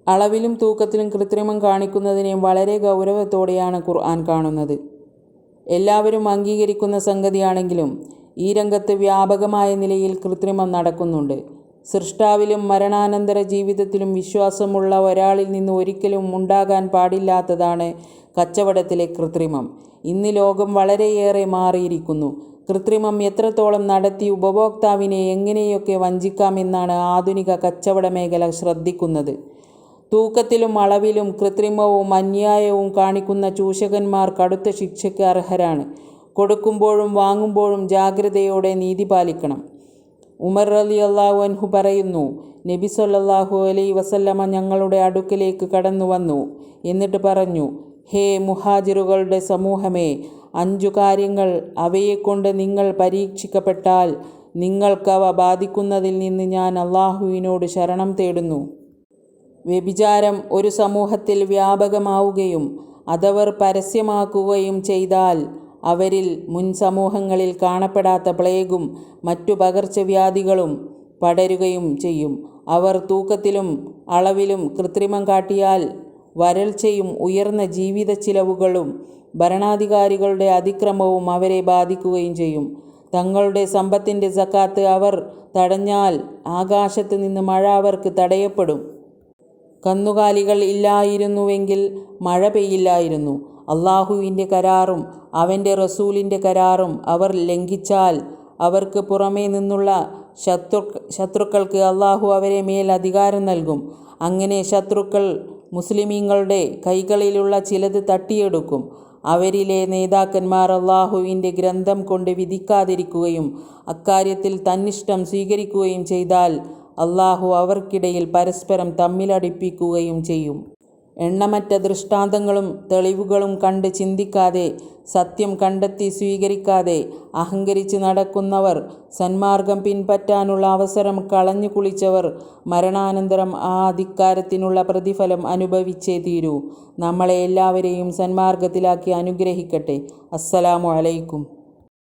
അളവിലും തൂക്കത്തിലും കൃത്രിമം കാണിക്കുന്നതിനെ വളരെ ഗൗരവത്തോടെയാണ് ഖുർആൻ കാണുന്നത്. എല്ലാവരും അംഗീകരിക്കുന്ന സംഗതിയാണെങ്കിലും ഈ രംഗത്ത് വ്യാപകമായ നിലയിൽ കൃത്രിമം നടക്കുന്നുണ്ട്. സൃഷ്ടാവിലും മരണാനന്തര ജീവിതത്തിലും വിശ്വാസമുള്ള ഒരാളിൽ നിന്ന് ഒരിക്കലും ഉണ്ടാകാൻ പാടില്ലാത്തതാണ് കച്ചവടത്തിലെ കൃത്രിമം. ഇന്ന് ലോകം വളരെയേറെ മാറിയിരിക്കുന്നു. കൃത്രിമം എത്രത്തോളം നടത്തി ഉപഭോക്താവിനെ എങ്ങനെയൊക്കെ വഞ്ചിക്കാമെന്നാണ് ആധുനിക കച്ചവട മേഖല ശ്രദ്ധിക്കുന്നത്. തൂക്കത്തിലും അളവിലും കൃത്രിമവും അന്യായവും കാണിക്കുന്ന ചൂഷകന്മാർ കടുത്ത ശിക്ഷയ്ക്ക് അർഹരാണ്. കൊടുക്കുമ്പോഴും വാങ്ങുമ്പോഴും ജാഗ്രതയോടെ നീതി പാലിക്കണം. ഉമർ റളിയല്ലാഹു അൻഹു പറയുന്നു, നബി സല്ലല്ലാഹു അലൈഹി വസല്ലമ ഞങ്ങളുടെ അടുക്കലേക്ക് കടന്നു വന്നു. എന്നിട്ട് പറഞ്ഞു, ഹേ മുഹാജിറുകളുടെ സമൂഹമേ, 5 കാര്യങ്ങൾ അവയെക്കൊണ്ട് നിങ്ങൾ പരീക്ഷിക്കപ്പെട്ടാൽ നിങ്ങൾക്കവ ബാധിക്കുന്നതിൽ നിന്ന് ഞാൻ അള്ളാഹുവിനോട് ശരണം തേടുന്നു. വ്യഭിചാരം ഒരു സമൂഹത്തിൽ വ്യാപകമാവുകയും അതവർ പരസ്യമാക്കുകയും ചെയ്താൽ അവരിൽ മുൻ സമൂഹങ്ങളിൽ കാണപ്പെടാത്ത പ്ലേഗും മറ്റു പകർച്ചവ്യാധികളും പടരുകയും ചെയ്യും. അവർ തൂക്കത്തിലും അളവിലും കൃത്രിമം കാട്ടിയാൽ വരൾച്ചയും ഉയർന്ന ജീവിത ചിലവുകളും ഭരണാധികാരികളുടെ അതിക്രമവും അവരെ ബാധിക്കുകയും ചെയ്യും. തങ്ങളുടെ സമ്പത്തിൻ്റെ സക്കാത്ത് അവർ തടഞ്ഞാൽ ആകാശത്ത് നിന്ന് മഴ അവർക്ക് തടയപ്പെടും. കന്നുകാലികൾ ഇല്ലായിരുന്നുവെങ്കിൽ മഴ പെയ്യില്ലായിരുന്നു. അള്ളാഹുവിൻ്റെ കരാറും അവൻ്റെ റസൂലിൻ്റെ കരാറും അവർ ലംഘിച്ചാൽ അവർക്ക് പുറമേ നിന്നുള്ള ശത്രുക്കൾക്ക് അള്ളാഹു അവരെ മേൽ അധികാരം നൽകും. അങ്ങനെ ശത്രുക്കൾ മുസ്ലിമീങ്ങളുടെ കൈകളിലുള്ള ചിലത് തട്ടിയെടുക്കും. അവരിലെ നേതാക്കന്മാർ അള്ളാഹുവിൻ്റെ ഗ്രന്ഥം കൊണ്ട് വിധിക്കാതിരിക്കുകയും അക്കാര്യത്തിൽ തന്നിഷ്ടം സ്വീകരിക്കുകയും ചെയ്താൽ അള്ളാഹു അവർക്കിടയിൽ പരസ്പരം തമ്മിലടിപ്പിക്കുകയും ചെയ്യും. എണ്ണമറ്റ ദൃഷ്ടാന്തങ്ങളും തെളിവുകളും കണ്ട് ചിന്തിക്കാതെ, സത്യം കണ്ടെത്തി സ്വീകരിക്കാതെ അഹങ്കരിച്ച് നടക്കുന്നവർ, സന്മാർഗം പിൻപറ്റാനുള്ള അവസരം കളഞ്ഞു കുളിച്ചവർ മരണാനന്തരം ആ ധിക്കാരത്തിനുള്ള പ്രതിഫലം അനുഭവിച്ചേ തീരൂ. നമ്മളെ എല്ലാവരെയും സന്മാർഗത്തിലാക്കി അനുഗ്രഹിക്കട്ടെ. അസ്സലാമു അലൈക്കും.